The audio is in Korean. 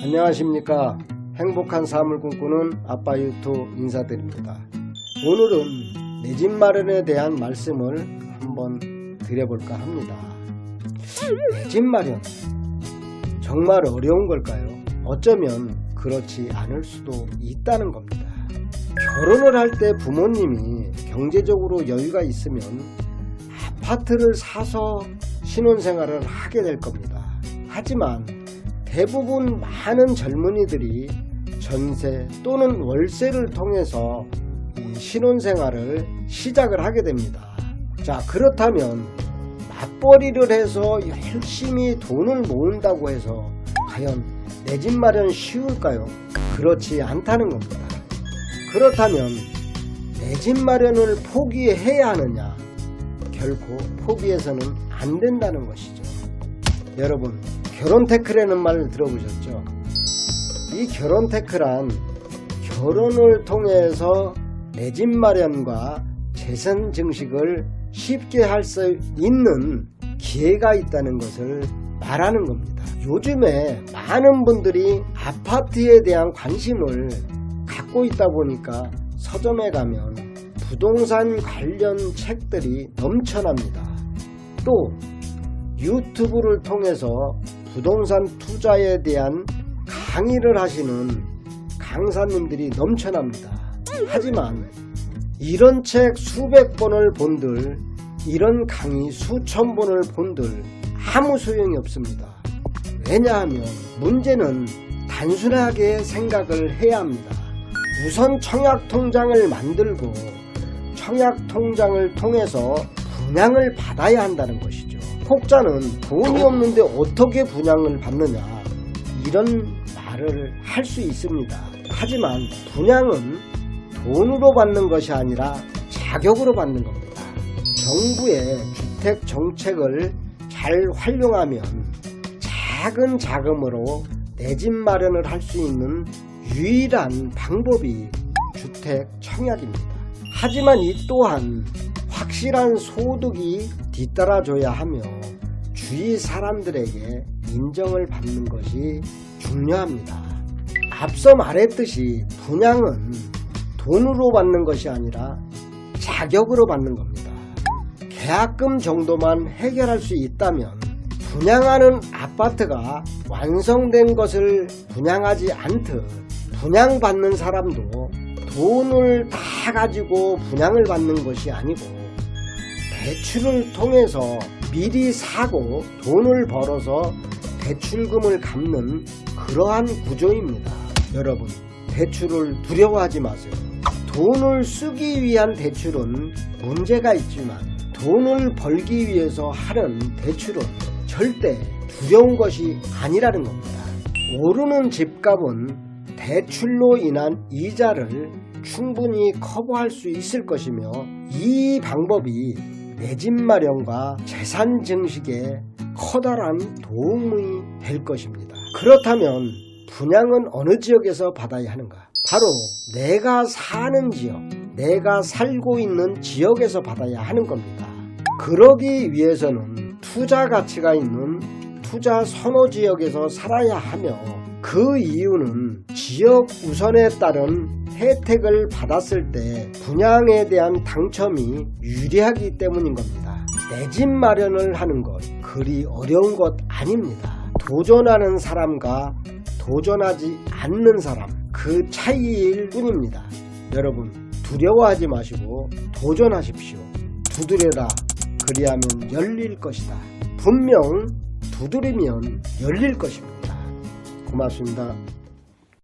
안녕하십니까. 행복한 삶을 꿈꾸는 아빠 유튜브 인사드립니다. 오늘은 내 집 마련에 대한 말씀을 한번 드려볼까 합니다. 내 집 마련 정말 어려운 걸까요? 어쩌면 그렇지 않을 수도 있다는 겁니다. 결혼을 할 때 부모님이 경제적으로 여유가 있으면 아파트를 사서 신혼생활을 하게 될 겁니다. 하지만 대부분 많은 젊은이들이 전세 또는 월세를 통해서 신혼생활을 시작을 하게 됩니다. 자, 그렇다면 맞벌이를 해서 열심히 돈을 모은다고 해서 과연 내 집 마련 쉬울까요? 그렇지 않다는 겁니다. 그렇다면 내 집 마련을 포기해야 하느냐? 결코 포기해서는 안 된다는 것이죠. 여러분, 결혼 태클이라는 말 들어보셨죠? 이 결혼 태클란 결혼을 통해서 내 집 마련과 재산 증식을 쉽게 할 수 있는 기회가 있다는 것을 말하는 겁니다. 요즘에 많은 분들이 아파트에 대한 관심을 갖고 있다 보니까 서점에 가면 부동산 관련 책들이 넘쳐납니다. 또 유튜브를 통해서 부동산 투자에 대한 강의를 하시는 강사님들이 넘쳐납니다. 하지만 이런 책 수백 번을 본들, 이런 강의 수천 번을 본들 아무 소용이 없습니다. 왜냐하면 문제는 단순하게 생각을 해야 합니다. 우선 청약통장을 만들고 청약통장을 통해서 분양을 받아야 한다는 것이죠. 혹자는 돈이 없는데 어떻게 분양을 받느냐, 이런 말을 할 수 있습니다. 하지만 분양은 돈으로 받는 것이 아니라 자격으로 받는 겁니다. 정부의 주택 정책을 잘 활용하면 작은 자금으로 내 집 마련을 할 수 있는 유일한 방법이 주택 청약입니다. 하지만 이 또한 확실한 소득이 뒤따라줘야 하며 주위 사람들에게 인정을 받는 것이 중요합니다. 앞서 말했듯이 분양은 돈으로 받는 것이 아니라 자격으로 받는 겁니다. 계약금 정도만 해결할 수 있다면 분양하는 아파트가 완성된 것을 분양하지 않듯 분양받는 사람도 돈을 다 가지고 분양을 받는 것이 아니고 대출을 통해서 미리 사고 돈을 벌어서 대출금을 갚는 그러한 구조입니다. 여러분, 대출을 두려워하지 마세요. 돈을 쓰기 위한 대출은 문제가 있지만 돈을 벌기 위해서 하는 대출은 절대 두려운 것이 아니라는 겁니다. 오르는 집값은 대출로 인한 이자를 충분히 커버할 수 있을 것이며 이 방법이 내 집 마련과 재산 증식에 커다란 도움이 될 것입니다. 그렇다면 분양은 어느 지역에서 받아야 하는가? 바로 내가 사는 지역, 내가 살고 있는 지역에서 받아야 하는 겁니다. 그러기 위해서는 투자 가치가 있는 투자 선호 지역에서 살아야 하며 그 이유는 지역 우선에 따른 혜택을 받았을 때 분양에 대한 당첨이 유리하기 때문인 겁니다. 내 집 마련을 하는 것 그리 어려운 것 아닙니다. 도전하는 사람과 도전하지 않는 사람, 그 차이일 뿐입니다. 여러분, 두려워하지 마시고 도전하십시오. 두드려라, 그리하면 열릴 것이다. 분명 두드리면 열릴 것입니다. 고맙습니다.